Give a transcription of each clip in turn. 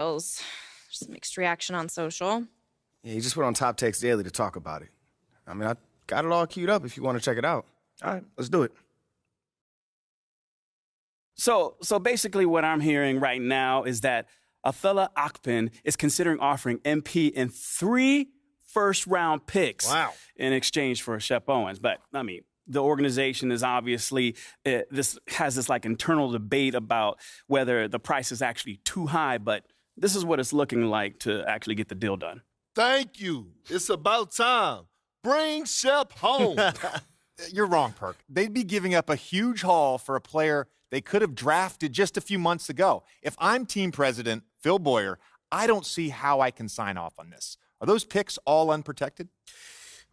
There's mixed reaction on social. Yeah, he just went on Top Takes Daily to talk about it. I mean, I got it all queued up if you want to check it out. All right, let's do it. So basically what I'm hearing right now is that Athellah Akpin is considering offering MP in 3 first-round picks in exchange for Shep Owens. But, I mean, the organization is obviously, this like internal debate about whether the price is actually too high, but this is what it's looking like to actually get the deal done. Thank you. It's about time. Bring Shep home. You're wrong, Perk. They'd be giving up a huge haul for a player they could have drafted just a few months ago. If I'm team president Phil Boyer, I don't see how I can sign off on this. Are those picks all unprotected?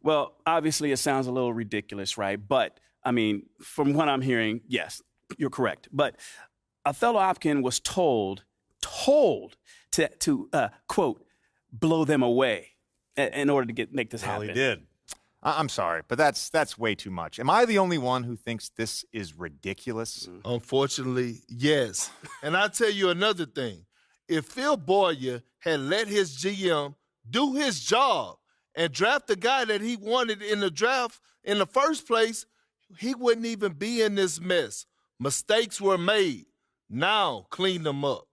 Well, obviously it sounds a little ridiculous, right? But, I mean, from what I'm hearing, yes, you're correct. But Athellah Akpin was told to quote, blow them away in order to make this happen. Well, he did. I'm sorry, but that's way too much. Am I the only one who thinks this is ridiculous? Unfortunately, yes. And I'll tell you another thing. If Phil Boyer had let his GM do his job and draft the guy that he wanted in the draft in the first place, he wouldn't even be in this mess. Mistakes were made. Now clean them up.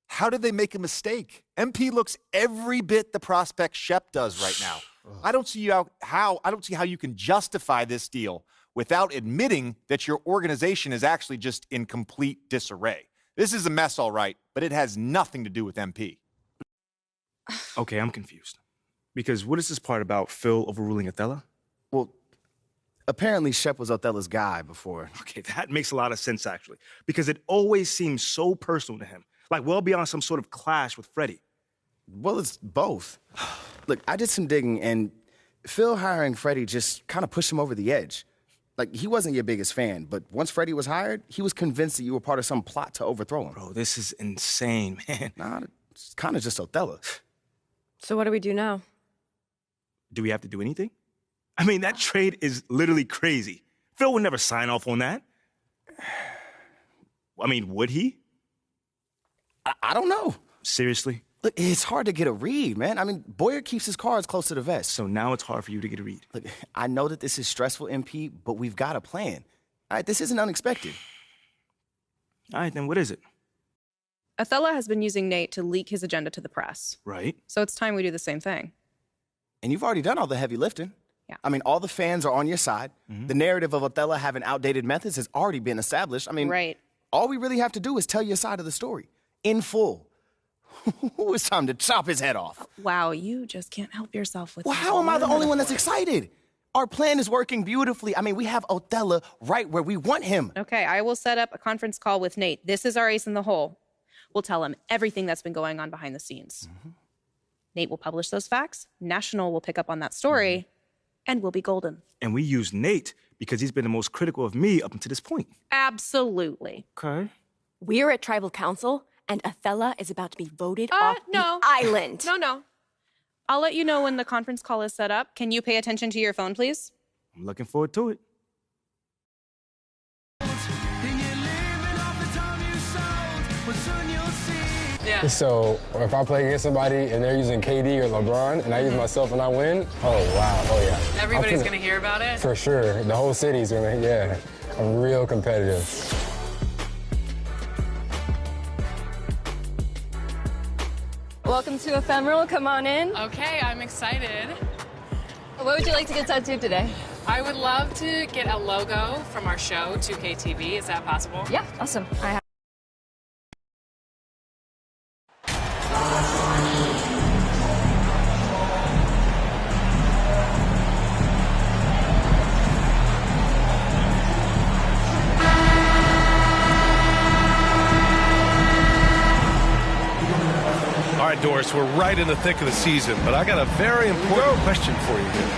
How did they make a mistake? MP looks every bit the prospect Shep does right now. I don't see how you can justify this deal without admitting that your organization is actually just in complete disarray. This is a mess, all right, but it has nothing to do with MP. Okay, I'm confused. Because what is this part about Phil overruling Athellah? Well, apparently Shep was Othella's guy before. Okay, that makes a lot of sense, actually. Because it always seems so personal to him. Like well beyond some sort of clash with Freddie. Well, it's both. Look, I did some digging, and Phil hiring Freddie just kind of pushed him over the edge. Like, he wasn't your biggest fan, but once Freddie was hired, he was convinced that you were part of some plot to overthrow him. Bro, this is insane, man. Nah, it's kind of just Othello. So what do we do now? Do we have to do anything? I mean, that trade is literally crazy. Phil would never sign off on that. I mean, would he? I don't know. Seriously? Look, it's hard to get a read, man. I mean, Boyer keeps his cards close to the vest. So now it's hard for you to get a read. Look, I know that this is stressful, MP, but we've got a plan. All right, this isn't unexpected. All right, then what is it? Athellah has been using Nate to leak his agenda to the press. Right. So it's time we do the same thing. And you've already done all the heavy lifting. Yeah. I mean, all the fans are on your side. Mm-hmm. The narrative of Athellah having outdated methods has already been established. I mean, right. All we really have to do is tell your side of the story in full. It's time to chop his head off. Wow, you just can't help yourself with that. Well, how am I the only one that's excited? Our plan is working beautifully. I mean, we have Athellah right where we want him. Okay, I will set up a conference call with Nate. This is our ace in the hole. We'll tell him everything that's been going on behind the scenes. Mm-hmm. Nate will publish those facts. National will pick up on that story, and we'll be golden. And we use Nate because he's been the most critical of me up until this point. Absolutely. Okay. We're at Tribal Council, and Athellah is about to be voted off the island. No. I'll let you know when the conference call is set up. Can you pay attention to your phone, please? I'm looking forward to it. Yeah. So if I play against somebody and they're using KD or LeBron and I use myself and I win, oh wow, oh yeah. Everybody's going to hear about it? For sure. The whole city's going to, yeah. I'm real competitive. Welcome to Ephemeral. Come on in. Okay, I'm excited. What would you like to get tattooed today? I would love to get a logo from our show, 2KTV. Is that possible? Yeah, awesome. All right, Doris, we're right in the thick of the season, but I got a very important question for you here.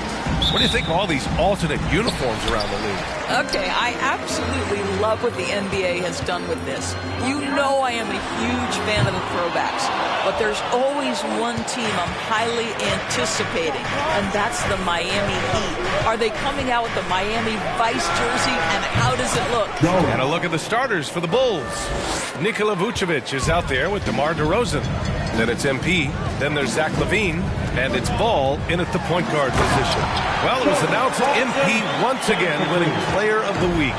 What do you think of all these alternate uniforms around the league? Okay, I absolutely love what the NBA has done with this. You know I am a huge fan of the throwbacks, but there's always one team I'm highly anticipating, and that's the Miami Heat. Are they coming out with the Miami Vice jersey, and how does it look? And a look at the starters for the Bulls. Nikola Vucevic is out there with DeMar DeRozan. Then it's MP. Then there's Zach LaVine. And it's Ball in at the point guard position. Well, it was announced MP once again winning Player of the Week.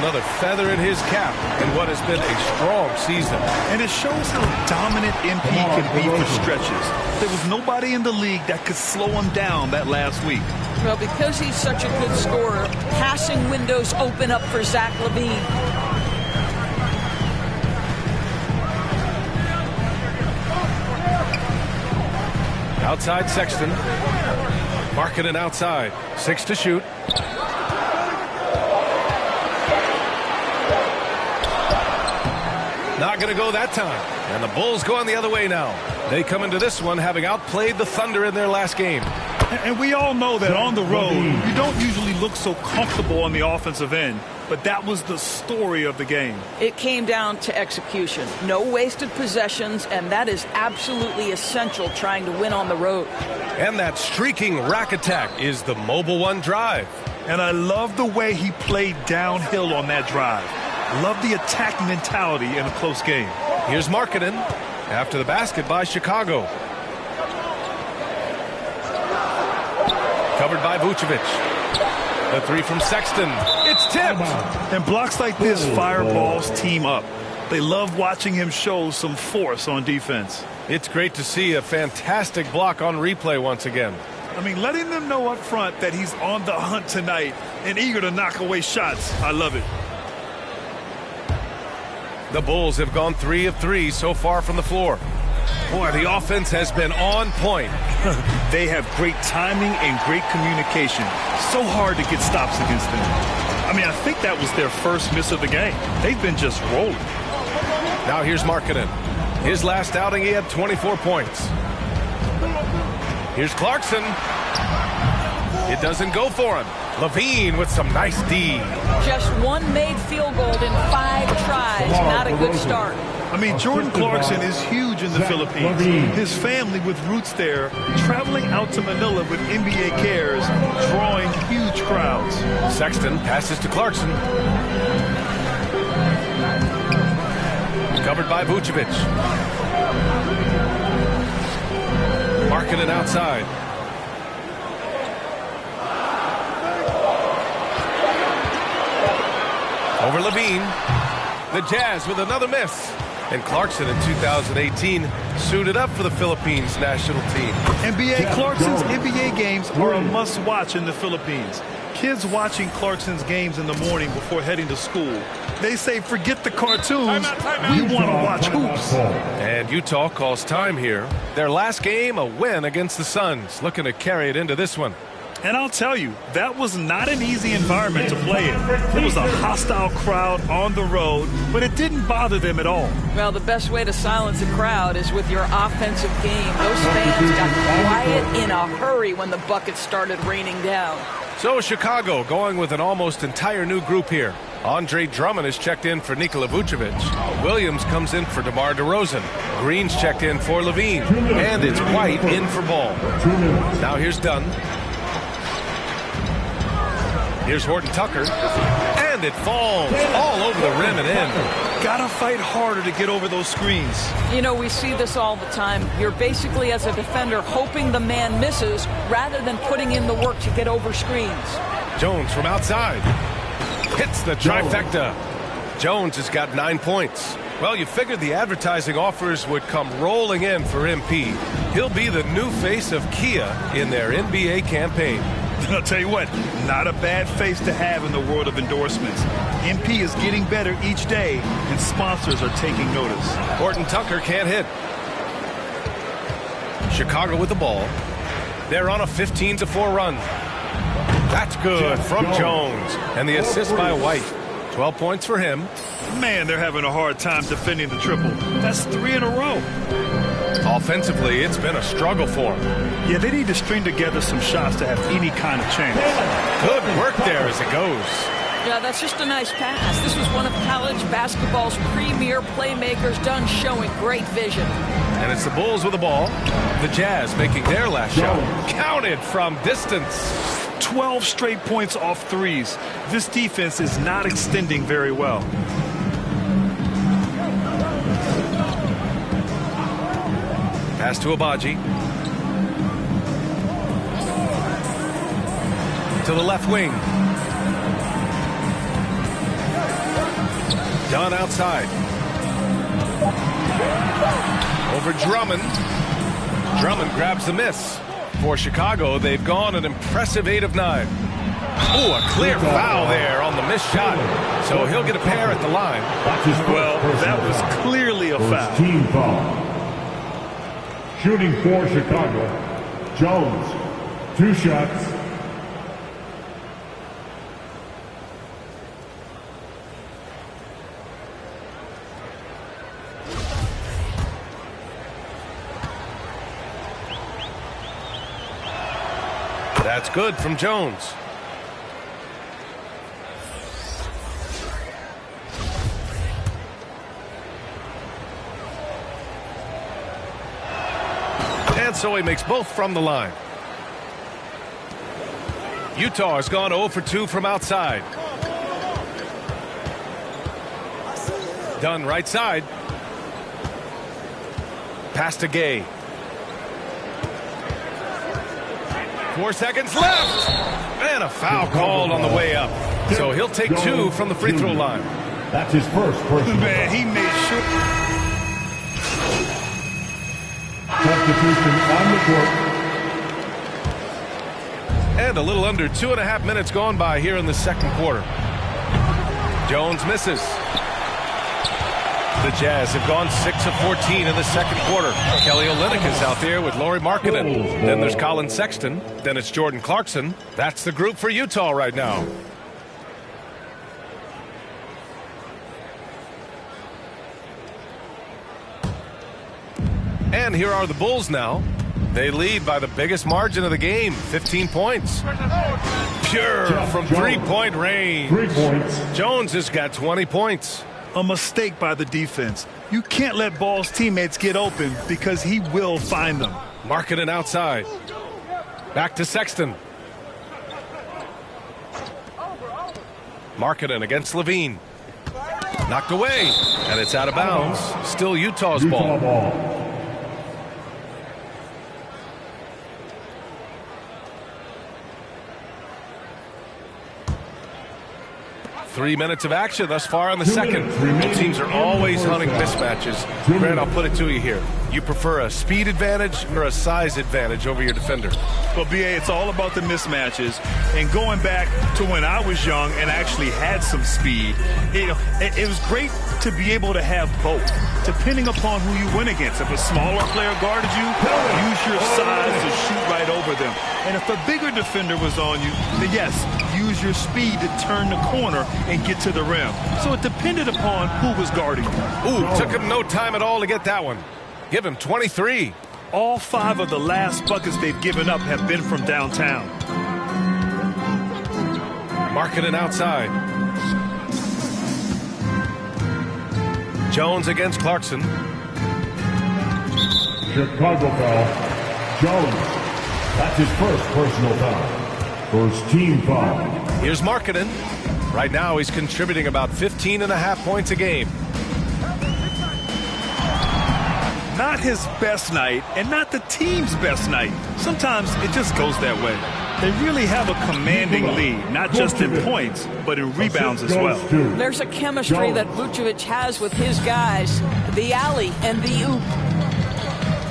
Another feather in his cap in what has been a strong season. And it shows how dominant MP can be for stretches. There was nobody in the league that could slow him down that last week. Well, because he's such a good scorer, passing windows open up for Zach LaVine. Outside Sexton. Markkanen outside. 6 to shoot. Not going to go that time. And the Bulls going the other way now. They come into this one having outplayed the Thunder in their last game. And we all know that on the road, you don't usually look so comfortable on the offensive end. But that was the story of the game. It came down to execution. No wasted possessions, and that is absolutely essential trying to win on the road. And that streaking rack attack is the Mobile One drive. And I love the way he played downhill on that drive. Love the attack mentality in a close game. Here's Markkanen after the basket by Chicago. Covered by Vucevic. The 3 from Sexton. It's tipped. And blocks like this fire Ball's team up. They love watching him show some force on defense. It's great to see a fantastic block on replay once again. I mean, letting them know up front that he's on the hunt tonight and eager to knock away shots. I love it. The Bulls have gone 3 of 3 so far from the floor. Boy, the offense has been on point. They have great timing and great communication. So hard to get stops against them. I mean, I think that was their first miss of the game. They've been just rolling. Now here's Markkanen. His last outing, he had 24 points. Here's Clarkson. It doesn't go for him. LaVine with some nice D. Just one made field goal in 5 tries. Not a good start. I mean, Jordan Clarkson is huge in the Philippines. His family with roots there, traveling out to Manila with NBA Cares, drawing huge crowds. Sexton passes to Clarkson. Covered by Vucevic. Markkanen outside. Over LaVine. The Jazz with another miss. And Clarkson in 2018 suited up for the Philippines national team. Clarkson's NBA games are a must-watch in the Philippines. Kids watching Clarkson's games in the morning before heading to school. They say, forget the cartoons, we want to watch hoops. And Utah calls time here. Their last game, a win against the Suns, looking to carry it into this one. And I'll tell you, that was not an easy environment to play in. It was a hostile crowd on the road, but it didn't bother them at all. Well, the best way to silence a crowd is with your offensive game. Those fans got quiet in a hurry when the buckets started raining down. So Chicago going with an almost entire new group here. Andre Drummond is checked in for Nikola Vucevic. Williams comes in for DeMar DeRozan. Green's checked in for LaVine. And it's White in for Ball. Now here's Dunn. Here's Horton Tucker. And it falls all over the rim and in. Gotta fight harder to get over those screens. You know, we see this all the time. You're basically, as a defender, hoping the man misses rather than putting in the work to get over screens. Jones from outside. Hits the trifecta. Jones has got 9 points. Well, you figured the advertising offers would come rolling in for MP. He'll be the new face of Kia in their NBA campaign. I'll tell you what, not a bad face to have in the world of endorsements. MP is getting better each day, and sponsors are taking notice. Horton Tucker can't hit. Chicago with the ball. They're on a 15-4 run. That's good from Jones. And the assist by White. 12 points for him. Man, they're having a hard time defending the triple. That's 3 in a row. Offensively, it's been a struggle for them. Yeah, they need to string together some shots to have any kind of chance. Good work there as it goes. Yeah, that's just a nice pass. This was one of college basketball's premier playmakers, done showing great vision. And it's the Bulls with the ball. The Jazz making their last shot. Counted from distance. 12 straight points off threes. This defense is not extending very well. Pass to Abaji. To the left wing. Dunn outside. Over Drummond. Drummond grabs the miss. For Chicago, they've gone an impressive 8 of 9. Ooh, a clear foul there on the missed shot. So he'll get a pair at the line. Well, that was clearly a foul. Team foul. Shooting for Chicago. Jones. 2 shots. That's good from Jones. And so he makes both from the line. Utah has gone 0 for 2 from outside. Dunn right side. Pass to Gay. 4 seconds left. And a foul called on the way up. So he'll take 2 from the free throw line. That's his first personal. Man, he made sure. Substitution on the court. And a little under 2.5 minutes gone by here in the second quarter. Jones misses. The Jazz have gone 6 of 14 in the second quarter. Kelly Olynyk is out there with Lauri Markkanen. Then there's Colin Sexton. Then it's Jordan Clarkson. That's the group for Utah right now. And here are the Bulls now. They lead by the biggest margin of the game, 15 points. Pure from three-point range. 3 points. Jones has got 20 points. A mistake by the defense. You can't let Ball's teammates get open because he will find them. Markkanen outside. Back to Sexton. Markkanen against Levine. Knocked away. And it's out of bounds. Still Utah's ball. 3 minutes of action thus far in the second. Both teams are always hunting mismatches. Grant, I'll put it to you here. You prefer a speed advantage or a size advantage over your defender? Well, BA, it's all about the mismatches. And going back to when I was young and actually had some speed, it was great to be able to have both, depending upon who you went against. If a smaller player guarded you, use your size to shoot right over them. And if a bigger defender was on you, then yes, use your speed to turn the corner and get to the rim. So it depended upon who was guarding you. Ooh, took him no time at all to get that one. Give him 23. All 5 of the last buckets they've given up have been from downtown. Markkanen outside. Jones against Clarkson. Chicago foul. Jones. That's his first personal foul. First team foul. Here's Markkanen. Right now he's contributing about 15.5 points a game. Not his best night and not the team's best night. Sometimes it just goes that way. They really have a commanding lead, not just in points, but in rebounds as well. There's a chemistry that Vucevic has with his guys, the alley and the oop.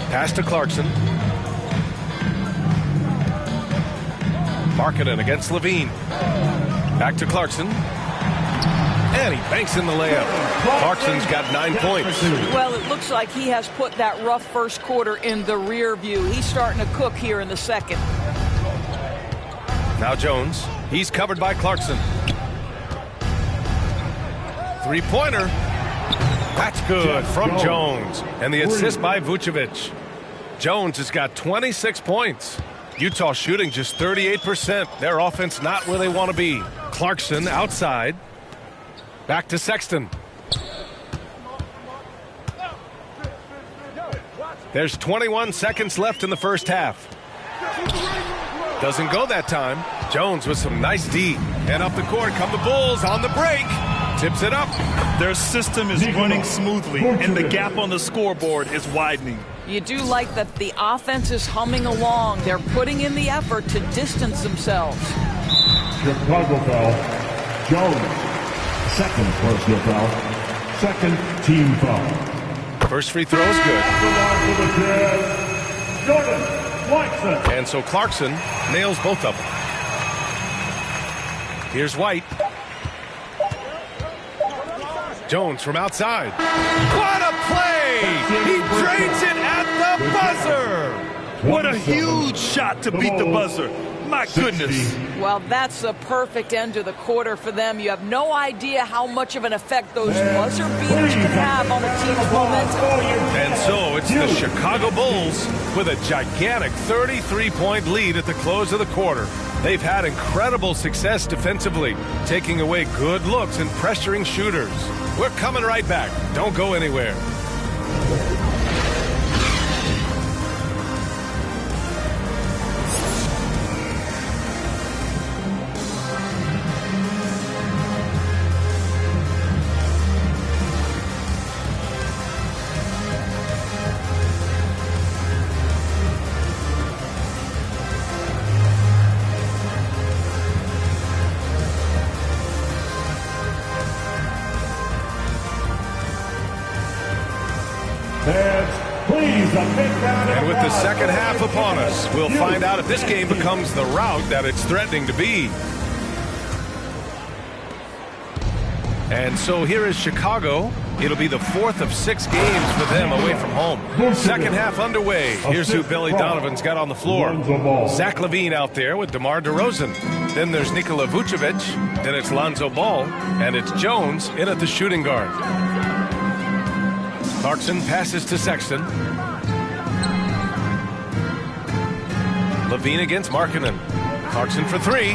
Pass to Clarkson. Markkanen against Levine. Back to Clarkson. And he banks in the layup. Clarkson's got 9 points. Well, it looks like he has put that rough first quarter in the rear view. He's starting to cook here in the second. Now Jones. He's covered by Clarkson. Three-pointer. That's good from Jones. And the assist by Vucevic. Jones has got 26 points. Utah shooting just 38%. Their offense not where they want to be. Clarkson outside. Back to Sexton. There's 21 seconds left in the first half. Doesn't go that time. Jones with some nice D. And up the court come the Bulls on the break. Tips it up. Their system is running smoothly, and the gap on the scoreboard is widening. You do like that the offense is humming along. They're putting in the effort to distance themselves. Chicago foul. Jones. Second personal foul. Second team foul. First free throw is good. And so Clarkson nails both of them. Here's White. Jones from outside. What a play! He drains it at the buzzer! What a huge shot to beat the buzzer. My goodness. Well, that's the perfect end to the quarter for them. You have no idea how much of an effect those buzzer beaters can have on a team's momentum. And so it's the Chicago Bulls with a gigantic 33-point lead at the close of the quarter. They've had incredible success defensively, taking away good looks and pressuring shooters. We're coming right back. Don't go anywhere. And with the second half upon us, we'll find out if this game becomes the rout that it's threatening to be. And so here is Chicago. It'll be the fourth of 6 games for them away from home. Second half underway. Here's who Billy Donovan's got on the floor. Zach LaVine out there with DeMar DeRozan. Then there's Nikola Vucevic. Then it's Lonzo Ball. And it's Jones in at the shooting guard. Clarkson passes to Sexton. LaVine against Markkanen. Clarkson for 3.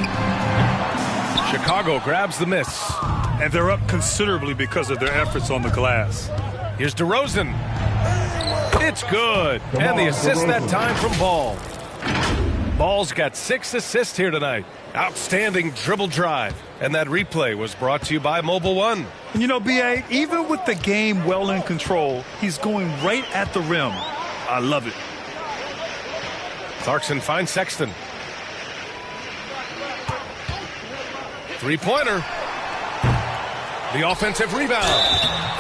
Chicago grabs the miss. And they're up considerably because of their efforts on the glass. Here's DeRozan. It's good. And the assist that time from Ball. Ball's got 6 assists here tonight. Outstanding dribble drive. And that replay was brought to you by Mobile One. You know, B.A., even with the game well in control, he's going right at the rim. I love it. Clarkson finds Sexton. Three-pointer. The offensive rebound.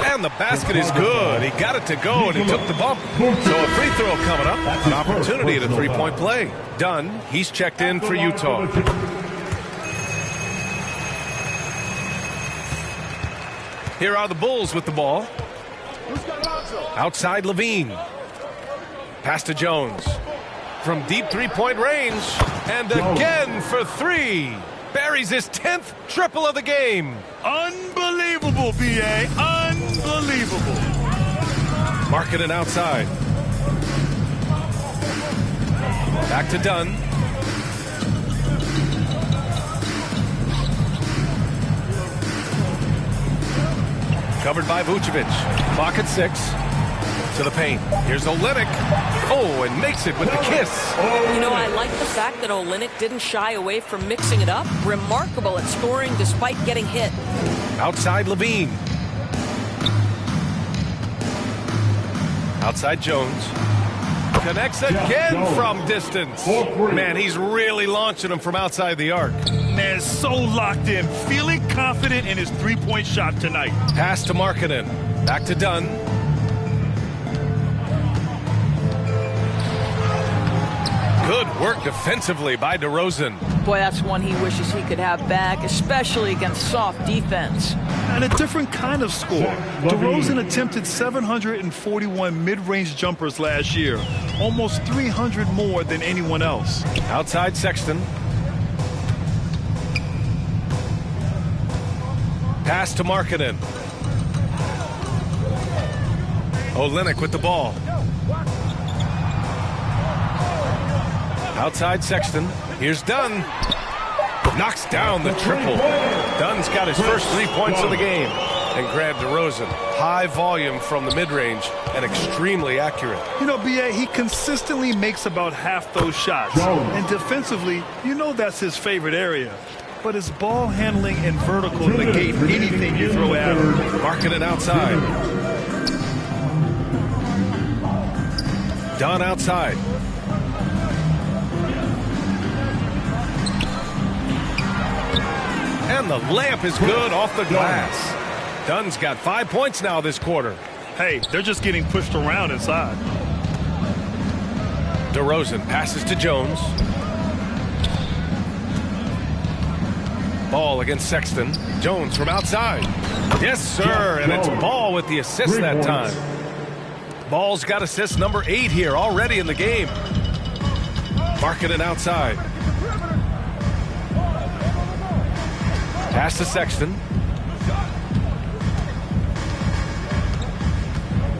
And the basket is good. He got it to go, and he took the bump. So a free throw coming up. An opportunity at a three-point play. Dunn, he's checked in for Utah. Here are the Bulls with the ball. Outside LaVine. Pass to Jones. From deep three-point range. And again for 3. Buries his 10th triple of the game. Unbelievable, B.A. Unbelievable. Markkanen outside. Back to Dunn. Covered by Vucevic. Clock at 6. To the paint. Here's Olynyk. Oh, and makes it with the kiss. You know, I like the fact that Olynyk didn't shy away from mixing it up. Remarkable at scoring despite getting hit. Outside LaVine. Outside Jones. Connects again from distance. Man, he's really launching him from outside the arc. Man, so locked in. Feeling confident in his three-point shot tonight. Pass to Markkanen. Back to Dunn. Good work defensively by DeRozan. Boy, that's one he wishes he could have back, especially against soft defense. And a different kind of score. DeRozan attempted 741 mid-range jumpers last year, almost 300 more than anyone else. Outside Sexton. Pass to Markkanen. Olynyk with the ball. Outside Sexton. Here's Dunn. Knocks down the triple. Dunn's got his first 3 points of the game. And Grant DeRozan. High volume from the mid-range and extremely accurate. You know, B.A., he consistently makes about half those shots. And defensively, you know that's his favorite area. But his ball handling and vertical negate anything you throw at him. Markkanen outside. Dunn outside. And the layup is good off the glass. Dunn's got 5 points now this quarter. Hey, they're just getting pushed around inside. DeRozan passes to Jones. Ball against Sexton. Jones from outside. Yes, sir, and it's Ball with the assist that time. Ball's got assist number 8 here already in the game. Markkanen outside. Pass to Sexton.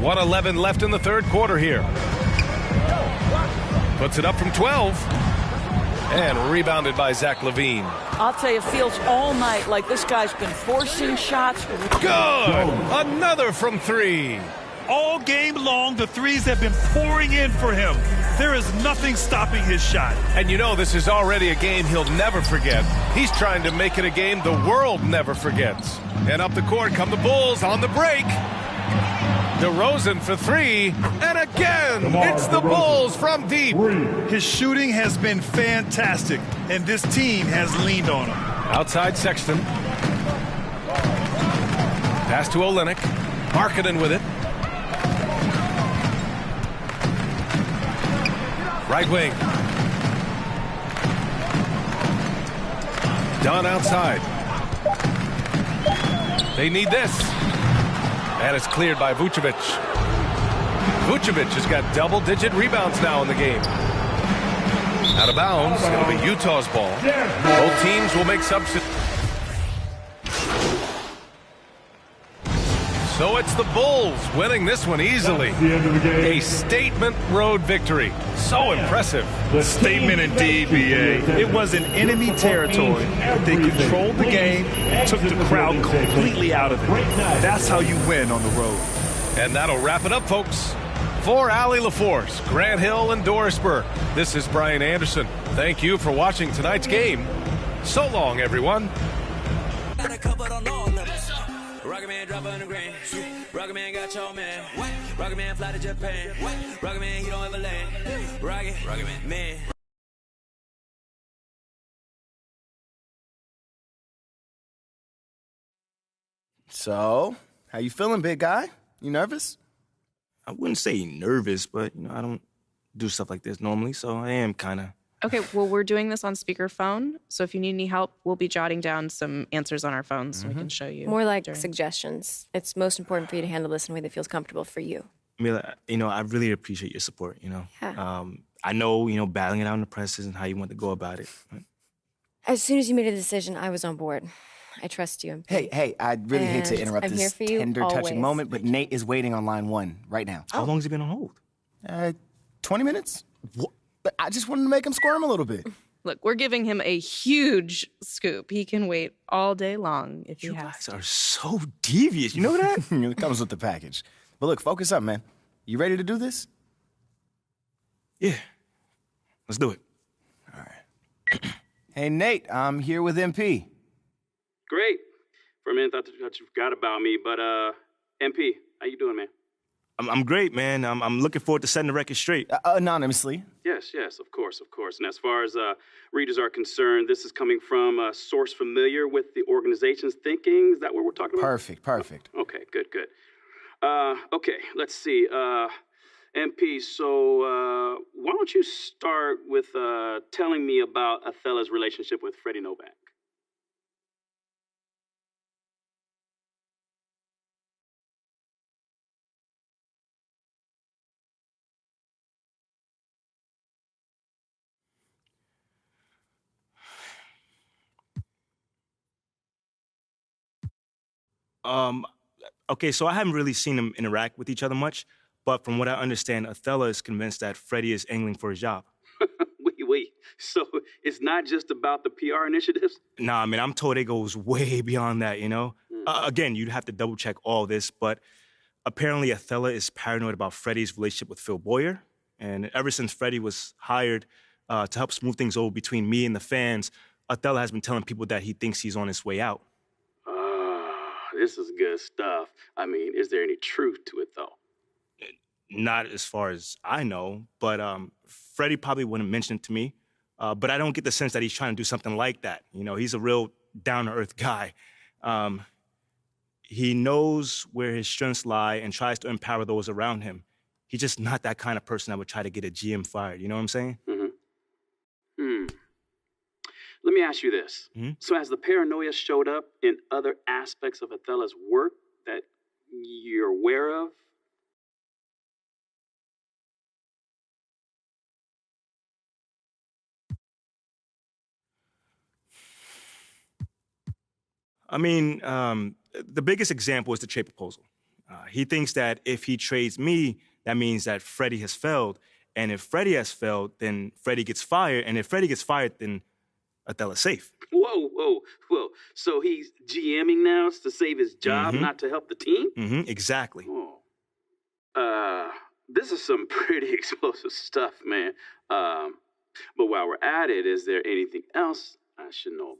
1:11 left in the third quarter here. Puts it up from 12. And rebounded by Zach LaVine. I'll tell you, it feels all night like this guy's been forcing shots. Good! Another from 3. All game long, the threes have been pouring in for him. There is nothing stopping his shot. And you know this is already a game he'll never forget. He's trying to make it a game the world never forgets. And up the court come the Bulls on the break. DeRozan for 3, and again, it's the Bulls from deep. His shooting has been fantastic, and this team has leaned on him. Outside Sexton. Pass to Olynyk. Markkanen with it. Right wing. Dunn outside. They need this. And it's cleared by Vucevic. Vucevic has got double-digit rebounds now in the game. Out of bounds. It'll be Utah's ball. Both teams will make substitutions. So it's the Bulls winning this one easily. A statement road victory. So impressive. The statement indeed, B.A. It was in enemy territory. They controlled the game and took the crowd completely out of it. That's how you win on the road. And that'll wrap it up, folks. For Allie LaForce, Grant Hill, and Dorisburg, this is Brian Anderson. Thank you for watching tonight's game. So long, everyone. Rocket Man drop on the ground. Rocket Man got your man. Rocket Man fly to Japan. Rocket Man, he don't ever land. Rocket Man. So, how you feeling, big guy? You nervous? I wouldn't say nervous, but I don't do stuff like this normally, so I am kind of. Okay, well, we're doing this on speakerphone, so if you need any help, we'll be jotting down some answers on our phones so we can show you. More like suggestions. It's most important for you to handle this in a way that feels comfortable for you. Mila, I really appreciate your support, Yeah. I know, battling it out in the press isn't how you want to go about it. As soon as you made a decision, I was on board. I trust you. Hey, I really hate to interrupt I'm here this for you tender, always. touching moment, but Nate is waiting on line 1 right now. How long has he been on hold? 20 minutes. What? But I just wanted to make him squirm a little bit. Look, we're giving him a huge scoop. He can wait all day long if he has. You guys are so devious. You know that? It comes with the package. But look, focus up, man. You ready to do this? Yeah. Let's do it. All right. Hey, Nate, I'm here with MP. Great. For a minute, I thought you forgot about me, but MP, how you doing, man? I'm great, man. I'm looking forward to setting the record straight. Anonymously. Yes, of course. And as far as readers are concerned, this is coming from a source familiar with the organization's thinking. Is that what we're talking about? Perfect. Okay, good. Okay, let's see. MP, so why don't you start with telling me about Othello's relationship with Freddie Novak? Okay, so I haven't really seen them interact with each other much, but from what I understand, Othello is convinced that Freddie is angling for his job. Wait. So it's not just about the PR initiatives? Nah, man, I'm told it goes way beyond that, Again, you'd have to double check all this, but apparently Othello is paranoid about Freddie's relationship with Phil Boyer. And ever since Freddie was hired to help smooth things over between me and the fans, Othello has been telling people that he thinks he's on his way out. This is good stuff. I mean, is there any truth to it, though? Not as far as I know, but Freddie probably wouldn't mention it to me. But I don't get the sense that he's trying to do something like that. You know, he's a real down-to-earth guy. He knows where his strengths lie and tries to empower those around him. He's just not that kind of person that would try to get a GM fired. You know what I'm saying? Let me ask you this. So has the paranoia showed up in other aspects of Othella's work that you're aware of? I mean, the biggest example is the trade proposal. He thinks that if he trades me, that means that Freddie has failed. And if Freddie has failed, then Freddie gets fired. And if Freddie gets fired, then Othella's safe. Whoa. So he's GMing now to save his job, not to help the team? Exactly. This is some pretty explosive stuff, man. But while we're at it, is there anything else I should know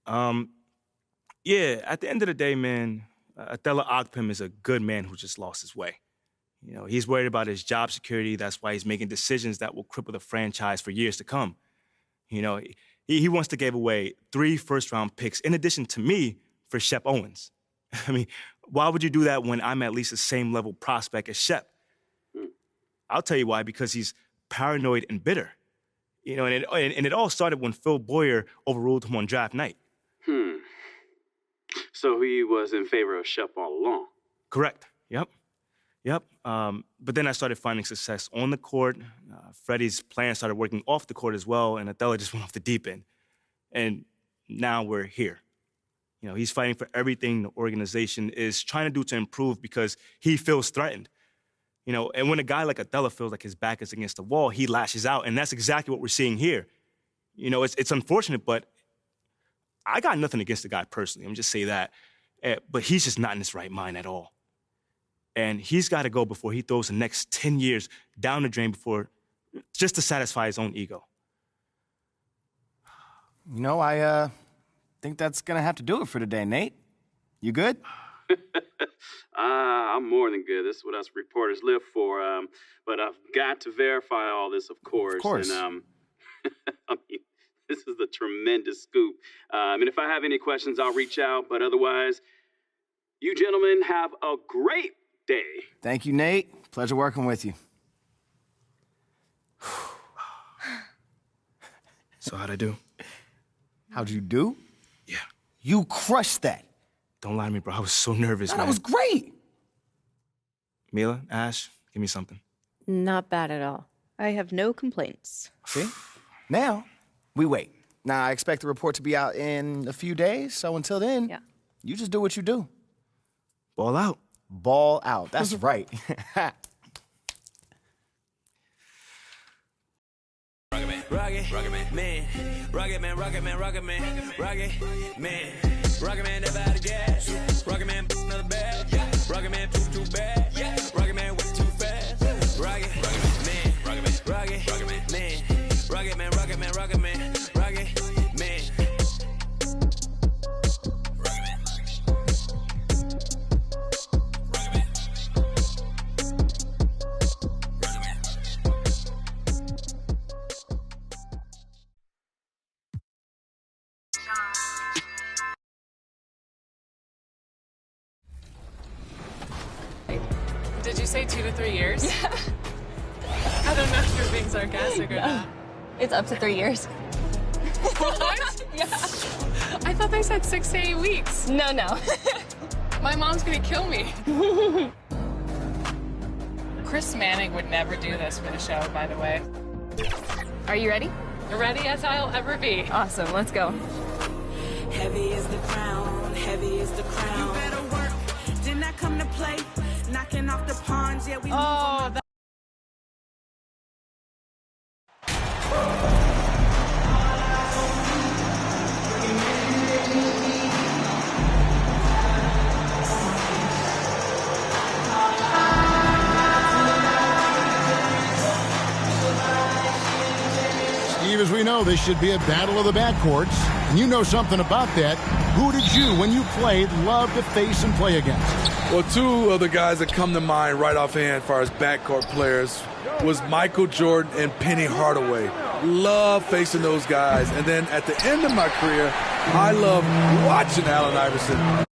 about? Yeah, at the end of the day, man, Othella Akpem is a good man who just lost his way. You know, he's worried about his job security. That's why he's making decisions that will cripple the franchise for years to come. You know, he wants to give away 3 first-round picks in addition to me for Shep Owens. I mean, why would you do that when I'm at least the same level prospect as Shep? I'll tell you why, because he's paranoid and bitter. You know, and it all started when Phil Boyer overruled him on draft night. So he was in favor of Shep all along? Correct. Yep. But then I started finding success on the court. Freddie's plan started working off the court as well, and Othella just went off the deep end. And now we're here. You know, he's fighting for everything the organization is trying to do to improve because he feels threatened. You know, and when a guy like Othella feels like his back is against the wall, he lashes out, and that's exactly what we're seeing here. You know, it's unfortunate, but I got nothing against the guy personally. I'm just say that. But he's just not in his right mind at all. And he's got to go before he throws the next 10 years down the drain just to satisfy his own ego. You know, I think that's going to have to do it for today, Nate. You good? I'm more than good. This is what us reporters live for. But I've got to verify all this, of course. Of course. And, I mean, this is a tremendous scoop. And if I have any questions, I'll reach out. But otherwise, you gentlemen have a great day. Thank you, Nate. Pleasure working with you. So how'd I do? How'd you do? Yeah. You crushed that. Don't lie to me, bro. I was so nervous, man. That was great. Mila, Ash, give me something. Not bad at all. I have no complaints. See? Now, we wait. Now, I expect the report to be out in a few days, so until then, you just do what you do. Ball out. Ball out. That's right. Rocket man, rocket man, never out of gas. Rocket man, another bag. Rocket man, too bad. Rocket man, way too fast. Rocket man, Did you say 2 to 3 years? Yeah. I don't know if you're being sarcastic or not. It's up to 3 years. What? Yeah. I thought they said 6 to 8 weeks. No. My mom's gonna kill me. Chris Manning would never do this for the show, by the way. Are you ready? Ready as I'll ever be. Awesome, let's go. Heavy is the crown, heavy is the crown. You better work. Didn't I come to play? Knocking off the pawns, yeah, we move on. Steve is we know, this should be a battle of the backcourts. And you know something about that. Who did you, when you played, love to face and play against? Well, two of the guys that come to mind right offhand as far as backcourt players was Michael Jordan and Penny Hardaway. Love facing those guys. And then at the end of my career, I love watching Allen Iverson.